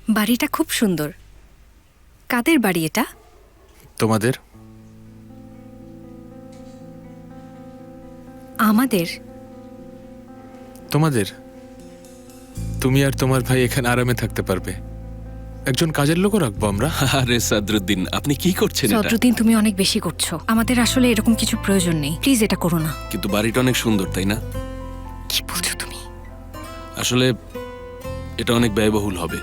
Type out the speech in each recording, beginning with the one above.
বাড়িটা খুব সুন্দর। কাদের বাড়ি এটা? তোমাদের। আমাদের। তোমাদের। তুমি আর তোমার ভাই এখানে আরামে থাকতে পারবে। একজন কাজের লোকও রাখবো আমরা। আরে সাদরুদ্দিন, আপনি কি করছেন এটা? সদরুদ্দিন, তুমি অনেক বেশি করছো। আমাদের আসলে এরকম কিছু প্রয়োজন নেই, প্লিজ এটা করো না। কিন্তু বাড়িটা অনেক সুন্দর, তাই না? কি বলছো তুমি? আসলে এটা অনেক ব্যয়বহুল হবে।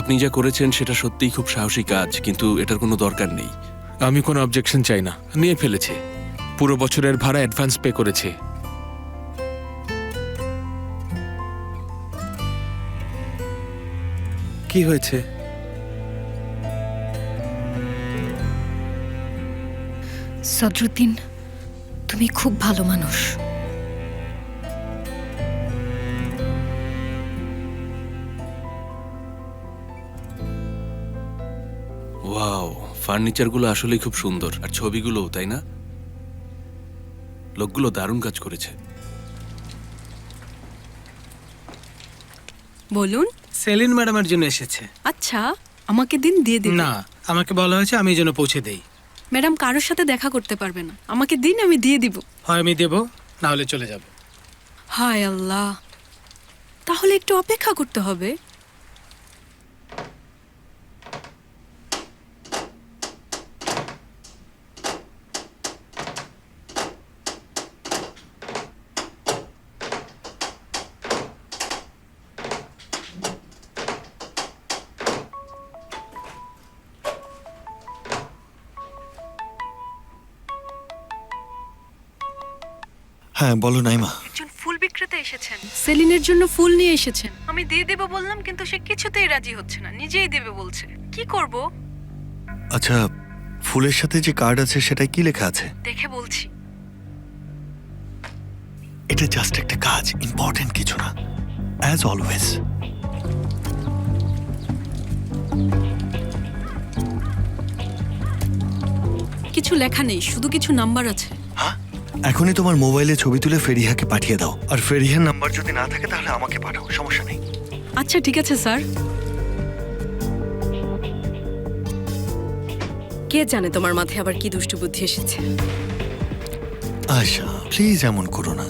আপনি যা করেছেন সেটা সত্যিই খুব সাহসী কাজ, কিন্তু এটার কোনো দরকার নেই। আমি কোনো অবজেকশন চাই না, নিয়ে ফেলেছে। পুরো বছরের ভাড়া অ্যাডভান্স পে করেছে। কি হয়েছে? সদরুদ্দিন, তুমি খুব ভালো মানুষ। ওয়াও, ফার্নিচারগুলো আসলেই খুব সুন্দর, আর ছবিগুলোও, তাই না? লোকগুলো দারুণ কাজ করেছে। বলুন। সেলিন ম্যাডামের জন্য এসেছে। আচ্ছা, আমাকে দিন, দিয়ে দিন। না, আমাকে বলা হয়েছে আমি যেন পৌঁছে দেই। ম্যাডাম কারোর সাথে দেখা করতে পারবে না, আমাকে দিন, আমি দিয়ে দিব। হয় আমি দেব, না হলে চলে যাব। হায় আল্লাহ, তাহলে একটু অপেক্ষা করতে হবে। হ্যাঁ বলো নাইমা। একজন ফুল বিক্রেতা এসেছেন, সেলিনের জন্য ফুল নিয়ে এসেছেন। আমি দিয়ে দেব বললাম, কিন্তু সে কিছুতেই রাজি হচ্ছে না, নিজেই দেবে বলছে। কি করব? আচ্ছা, ফুলের সাথে যে কার্ড আছে সেটাই কি লেখা আছে? দেখে বলছি। এটা জাস্ট একটা কাজ, ইম্পর্টেন্ট কিছু না। As always. কিছু লেখা নেই, শুধু কিছু নাম্বার আছে। হ্যাঁ, এখনই তোমার মোবাইলে ছবি তুলে ফেরিহাকে পাঠিয়ে দাও। আর ফেরিহার নাম্বার যদি না থাকে তাহলে আমাকে পাঠাও, সমস্যা নেই। আচ্ছা ঠিক আছে স্যার। কে জানে তোমার মাথায় আবার কি দুষ্টু বুদ্ধি এসেছে। আশা প্লিজ এমন করো না।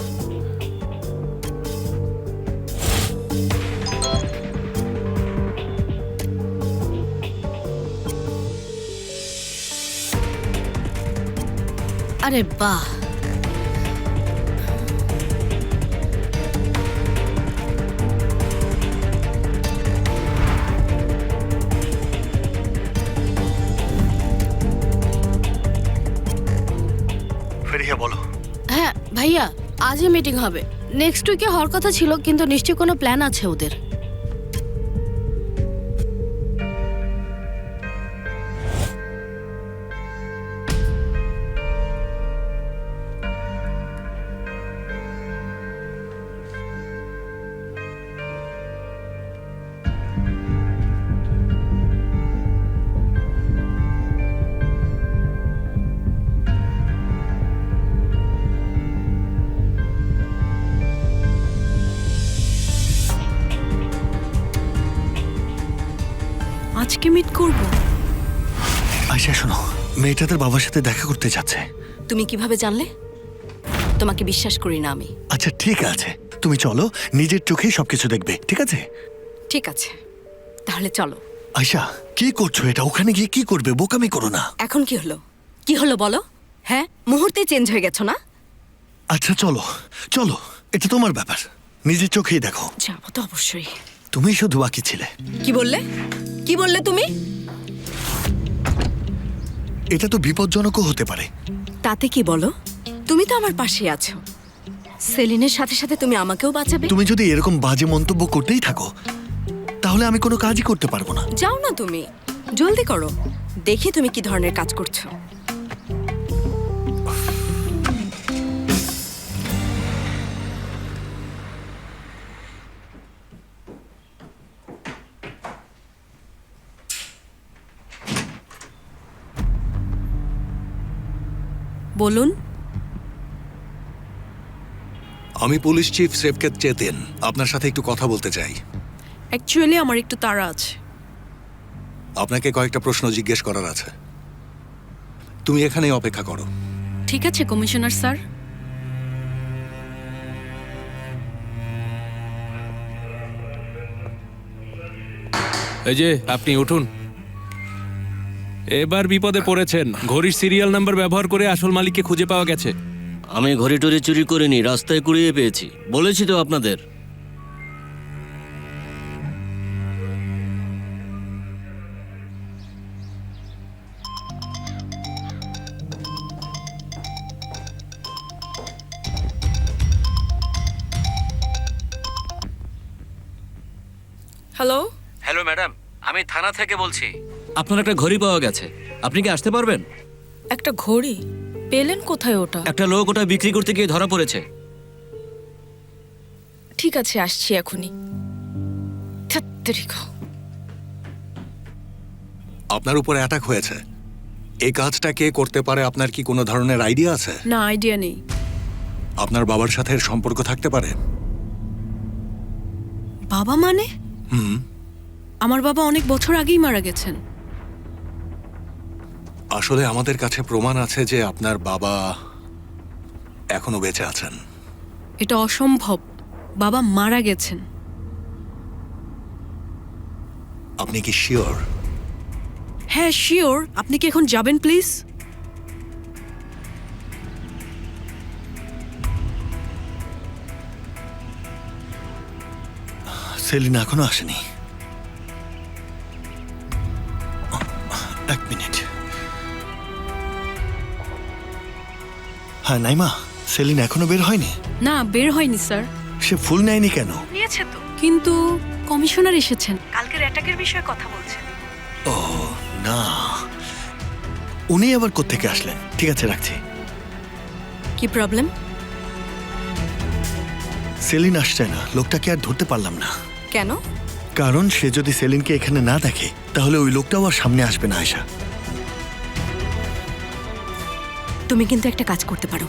আরে বাহ, ফেরিহা বলো। হ্যাঁ ভাইয়া, আজই মিটিং হবে। নেক্সট উইকে হওয়ার কথা ছিল, কিন্তু নিশ্চয়ই কোনো প্ল্যান আছে ওদের। আজকে মিট করব। আশা শোনো, মেয়েটা তার বাবার সাথে দেখা করতে যাচ্ছে। তুমি কিভাবে জানলে? তোমাকে বিশ্বাস করি না আমি। আচ্ছা ঠিক আছে, তুমি চলো, নিজের চোখেই সবকিছু দেখবে, ঠিক আছে? ঠিক আছে, তাহলে চলো। আয়শা কি করছো এটা? ওখানে গিয়ে কি করবে? বোকামি করো না। এখন কি হলো? কি হলো বলো? হ্যাঁ, মুহূর্তে চেঞ্জ হয়ে গেছো না? আচ্ছা চলো চলো, এটা তোমার ব্যাপার, নিজের চোখেই দেখো। যাবো তো অবশ্যই। তুমি শুধু বাকি ছিলে। কি বললে? কি বললে তুমি? এটা তো বিপজ্জনকও হতে পারে। তাতে কি বলো? তুমি তো আমার পাশে আছো। সেলিনের সাথে সাথে তুমি আমাকেও বাঁচাবে। তুমি যদি এরকম বাজে মন্তব্য করতেই থাকো তাহলে আমি কোনো কাজই করতে পারবো না। যাও না তুমি, জলদি করো, দেখি তুমি কি ধরনের কাজ করছো। বলুন। আমি পুলিশ চিফ শেফকেত চেতেন, আপনার সাথে একটু কথা বলতে চাই। অ্যাকচুয়ালি আমার একটু তাড়া আছে। আপনাকে কয়েকটা প্রশ্ন জিজ্ঞেস করার আছে। তুমি এখানেই অপেক্ষা করো। ঠিক আছে কমিশনার স্যার। এই যে আপনি উঠুন। এবার বিপদে পড়েছেন। ঘড়ির সিরিয়াল নাম্বার ব্যবহার করে আসল মালিককে খুঁজে পাওয়া গেছে। আমি ঘড়ি টড়ি চুরি করিনি, রাস্তায় কুড়িয়ে পেয়েছি। বলেছি তো আপনাদের। হ্যালো, হ্যালো ম্যাডাম, আমি থানা থেকে বলছি। আপনার একটা ঘড়ি পাওয়া গেছে, আপনি কি আসতে পারবেন? একটা ঘড়ি পেলেন কোথায় ওটা? একটা লোক ওটা বিক্রি করতে গিয়ে ধরা পড়েছে। ঠিক আছে, আসছি এখনই। ধ্যাত্তেরিকা। আপনার উপর অ্যাটাক হয়েছে। এই কাজটা কে করতে পারে আপনার কি কোনো ধরনের আইডিয়া আছে? না, আইডিয়া নেই। আপনার বাবার সাথে এর সম্পর্ক থাকতে পারে? বাবা মানে? আমার বাবা অনেক বছর আগেই মারা গেছেন। আসলে আমাদের কাছে প্রমাণ আছে যে আপনার বাবা এখনো বেঁচে আছেন। এটা অসম্ভব। বাবা মারা গেছেন। আপনি কি শিওর? হ্যাঁ শিওর। আপনি কি এখন যাবেন প্লিজ? সেলিনা এখনো আসেনি। এক মিনিট। হ্যাঁ নাইমা, সেলিনা এখনো বের হয়নি? না, বের হয়নি স্যার। সে ফুল নেয়নি কেন? নিয়েছে তো, কিন্তু কমিশনার এসেছেন। কালকের অ্যাটাকের বিষয়ে কথা বলছেন। ও না, উনি আবার কোত্থেকে আসলেন? ঠিক আছে, রাখছি। কি প্রবলেম? সেলিন আসছে না, লোকটাকে আর ধরতে পারলাম না। কেন? কারণ সে যদি সেলিনকে এখানে না দেখে তাহলে ওই লোকটাও আর সামনে আসবে না। আয়শা, তুমি কিন্তু একটা কাজ করতে পারো।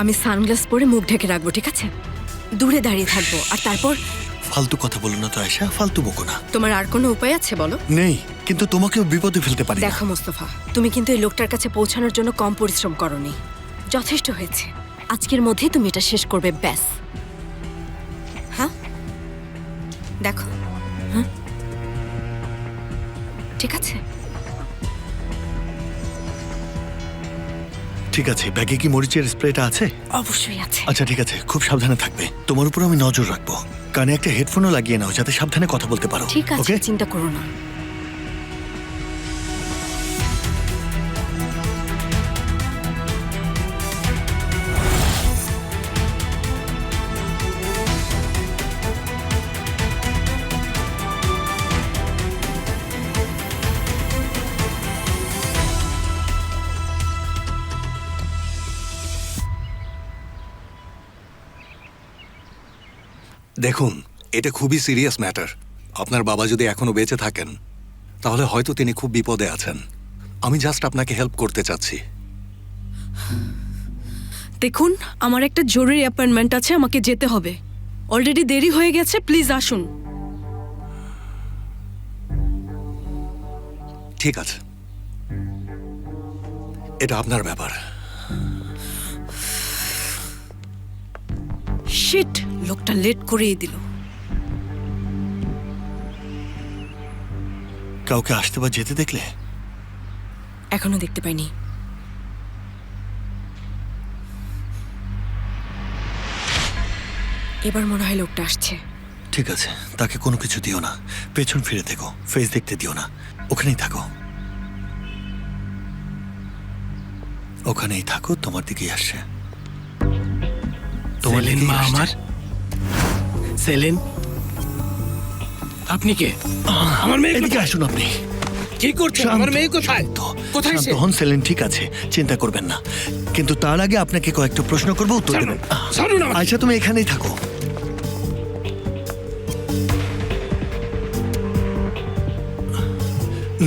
আমি সানগ্লাস পরে মুখ ঢেকে রাখবো, ঠিক আছে? দূরে দাঁড়িয়ে থাকবো, আর তারপর ফালতু কথা বলো না তো আয়শা, ফালতু বকো না। তোমার আর কোনো উপায় আছে বলো? নেই, কিন্তু তোমাকেও বিপদে ফেলতে পারি না। দেখো মোস্তফা, তুমি কিন্তু এই লোকটার কাছে পৌঁছানোর জন্য কম পরিশ্রম করনি। যথেষ্ট হয়েছে। আজকের মধ্যেই তুমি এটা শেষ করবে, ব্যাস। হ্যাঁ, দেখো। হ্যাঁ, ঠিক আছে। ঠিক আছে, ব্যাগে কি মরিচের স্প্রেটা আছে? অবশ্যই আছে। আচ্ছা ঠিক আছে, খুব সাবধানে থাকবে। তোমার উপর আমি নজর রাখবো। কানে একটা হেডফোনও লাগিয়ে নাও যাতে সাবধানে কথা বলতে পারো। ঠিক আছে, ওকে? চিন্তা করো না। দেখুন, এটা খুবই সিরিয়াস ম্যাটার। আপনার বাবা যদি এখনো বেঁচে থাকেন তাহলে হয়তো তিনি খুব বিপদে আছেন। আমি জাস্ট আপনাকে হেল্প করতে চাচ্ছি। দেখুন, আমার একটা জরুরি অ্যাপয়েন্টমেন্ট আছে, আমাকে যেতে হবে। অলরেডি দেরি হয়ে গেছে, প্লিজ আসুন। ঠিক আছে, এটা আপনার ব্যাপার। শিট, লোকটা লেট করিয়ে দিল। কাউকে আসতে বা যেতে দেখলে? এখনো দেখতে পাইনি। এবার মনে হয় লোকটা আসছে। ঠিক আছে, তাকে কোনো কিছু দিও না। পেছন ফিরে দেখো, ফেস দেখতে দিও না। ওখানেই থাকো, ওখানেই থাকো, তোমার দিকেই আসছে। তোমার সেলিন দিকেই মা আসছে। আমার। সেলিন, আপনি কে? আমার মেয়ে এদিকে কোথায়? আসুন আপনি। কি করছেন? আমার মেয়ে কোথায়? কোথায় সে? শান্ত হন সেলিন, ঠিক আছে, চিন্তা করবেন না। কিন্তু তার আগে আপনাকে কয়েকটা প্রশ্ন করবো, উত্তর ছাড়ুন, দেবেন। ছাড়ুন আমাকে। আচ্ছা, তুমি এখানেই থাকো।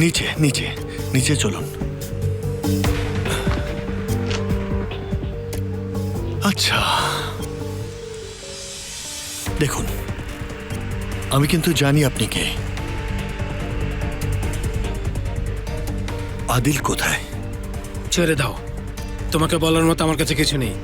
নিচে নিচে নিচে চলুন। আচ্ছা, দেখুন, আমি কিন্তু জানি আপনি কে। আদিল কোথায়? ছেড়ে দাও, তোমাকে বলার মতো আমার কাছে কিছু নেই।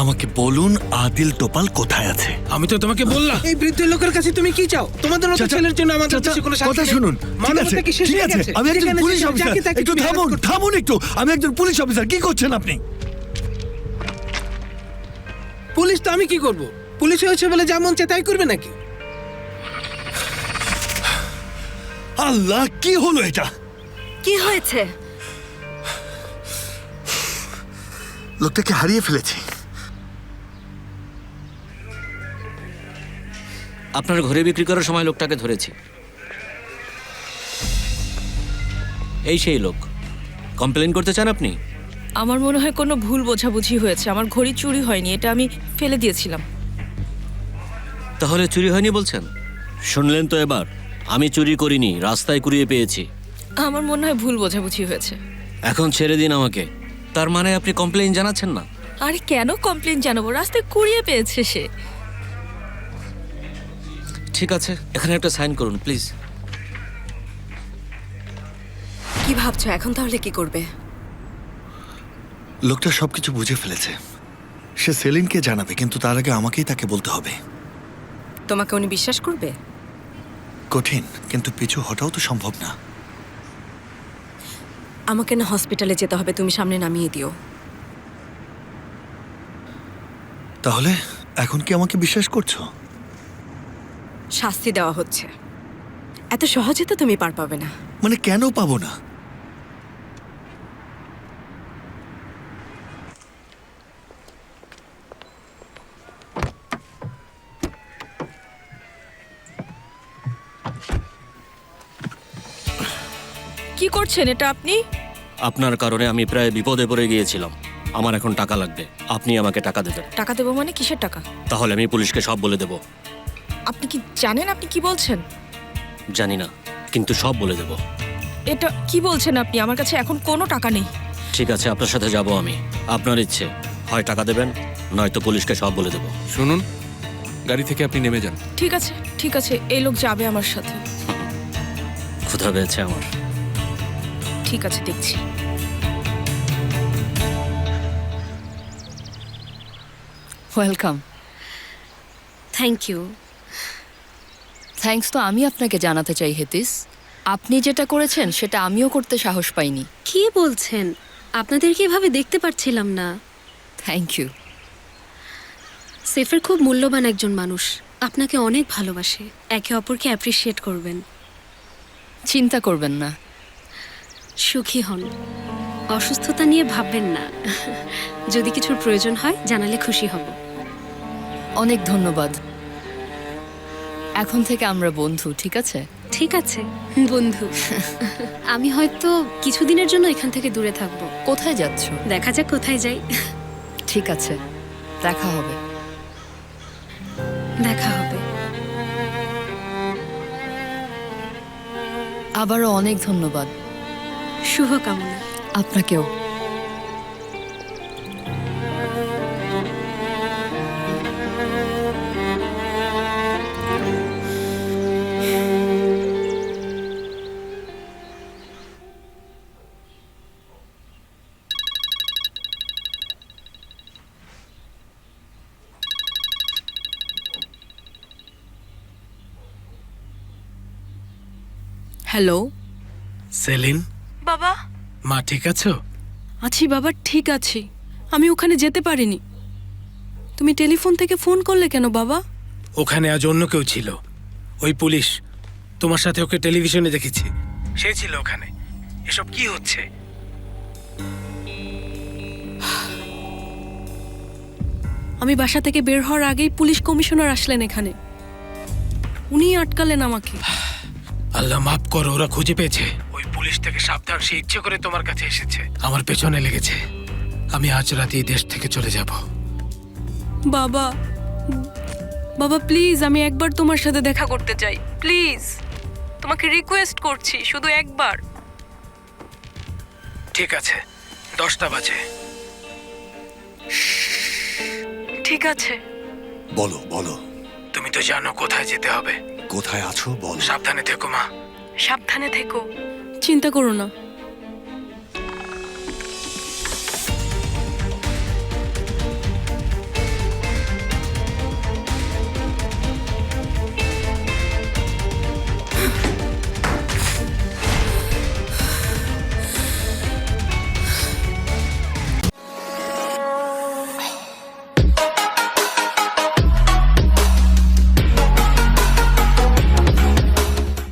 আমাকে বলুন আদিল টোপাল কোথায় আছে? আমি তো তোমাকে বললাম, এই বৃদ্ধ লোকের কাছে তুমি কি চাও? তোমাদের মতো চাচা, ছেলের জন্য আমাদের চাচা, দেশে কোনো শান্তি কথা নেই। শুনুন। ঠিক মানবতা আছে, কি শেষ ঠিক হয়ে আছে, গেছে? আমি একজন যেখানে পুলিশ যাকে অফিসার। তাকে একটু তুমি harass থামুন, করছো। থামুন একটু। আমি একজন পুলিশ অফিসার, কি করছেন আপনি? পুলিশ তো আমি কি করব? পুলিশ হয়েছে বলে যা মন চায় তাই করবে নাকি? আল্লাহ, কি হলো এটা? কি হয়েছে? লোকটাকে হারিয়ে ফেলেছি। আপনার ঘরে বিক্রি করার সময় লোকটাকে ধরেছি। এই সেই লোক। কমপ্লেন করতে চান আপনি? আমার মনে হয় কোনো ভুল বোঝাবুঝি হয়েছে। আমার ঘড়ি চুরি হয়নি, এটা আমি ফেলে দিয়েছিলাম। তাহলে চুরি হয়নি বলছেন? শুনলেন তো এবার, আমি চুরি করিনি, রাস্তায় কুড়িয়ে পেয়েছি। আমার মনে হয় ভুল বোঝাবুঝি হয়েছে। এখন ছেড়ে দিন আমাকে। তার মানে আপনি কমপ্লেন জানাচ্ছেন না? আরে কেন কমপ্লেন জানাবো? রাস্তায় কুড়িয়ে পেয়েছে সে। ঠিক আছে, এখানে একটা সাইন করুন প্লিজ। কি ভাবছো এখন তাহলে কি করবে? লোকটা সবকিছু বুঝে ফেলেছে। সে সেলিনকে জানাবে, কিন্তু তার আগে আমাকেই তাকে বলতে হবে। তোমাকে উনি বিশ্বাস করবে? কঠিন, কিন্তু পিছু হটাও তো সম্ভব না। আমাকে না হসপিটালে যেতে হবে, তুমি সামনে নামিয়ে দিও। তাহলে এখন কি আমাকে বিশ্বাস করছো? শাস্তি দেওয়া হচ্ছে, এত সহজে তো তুমি পার পাবে না। মানে কেন পাবো না? কি করছেন এটা আপনি? আপনার কারণে আমি প্রায় বিপদে পড়ে গিয়েছিলাম। আমার এখন টাকা লাগবে, আপনি আমাকে টাকা দেবেন। টাকা দেবো মানে কিসের টাকা? তাহলে আমি পুলিশকে সব বলে দেব। আপনি কি জানেন আপনি কি বলছেন? জানি না, কিন্তু সব বলে দেব। এটা কি বলছেন আপনি? আমার কাছে এখন কোনো টাকা নেই। ঠিক আছে, আপনার সাথে যাব আমি। আপনার ইচ্ছে, হয় টাকা দেবেন, নয়তো পুলিশকে সব বলে দেব। শুনুন, গাড়ি থেকে আপনি নেমে যান। ঠিক আছে, ঠিক আছে, এই লোক যাবে আমার সাথে। ক্ষুধা পেয়েছে আমার। ঠিক আছে, দেখছি। ওয়েলকাম। Thank you. থ্যাঙ্কস তো আমি আপনাকে জানাতে চাই হেতিস। আপনি যেটা করেছেন সেটা আমিও করতে সাহস পাইনি। কি বলছেন? আপনাদেরকে এভাবে দেখতে পারছিলাম না। Thank you. সেফের খুব মূল্যবান একজন মানুষ, আপনাকে অনেক ভালোবাসে। একে অপরকে অ্যাপ্রিসিয়েট করবেন। চিন্তা করবেন না। সুখী হন, অসুস্থতা নিয়ে ভাববেন না। যদি কিছুর প্রয়োজন হয় জানালে খুশি হব। অনেক ধন্যবাদ। এখন থেকে আমরা বন্ধু, ঠিক আছে? ঠিক আছে বন্ধু। আমি হয়তো কিছুদিনের জন্য এখান থেকে দূরে থাকবো। কোথায় যাচ্ছ? দেখা যাক কোথায় যাই। ঠিক আছে, দেখা হবে। দেখা হবে। আবারও অনেক ধন্যবাদ। শুভকামনা। আপনাকেও। হ্যালো সেলিন, বাবা। মা ঠিক আছো? আছি বাবা, ঠিক আছি। আমি ওখানে যেতে পারিনি। তুমি টেলিফোন থেকে ফোন করলে কেন বাবা? ওখানে আজ অন্য কেউ ছিল। ওই পুলিশ, তোমার সাথে ওকে টেলিভিশনে দেখেছি, সে ছিল ওখানে। এসব কি হচ্ছে? আমি বাসা থেকে বের হওয়ার আগেই পুলিশ কমিশনার আসলেন এখানে। উনি আটকালেন আমাকে। আল্লাহ মাফ করো, ওরা খুঁজে পেয়েছে। ওই পুলিশ থেকে সাবধান, সে ইচ্ছে করে তোমার কাছে এসেছে। আমার পেছনে লেগেছে। আমি আজ রাতে এই দেশ থেকে চলে যাব। বাবা, বাবা প্লিজ, আমি একবার তোমার সাথে দেখা করতে চাই। প্লিজ, তোমাকে রিকোয়েস্ট করছি, শুধু একবার। ঠিক আছে, 10টা বাজে। ঠিক আছে। বলো বলো, তুমি তো জানো কোথায় যেতে হবে। কোথায় আছো বলো। সাবধানে থেকো মা। সাবধানে থেকো। চিন্তা করো না,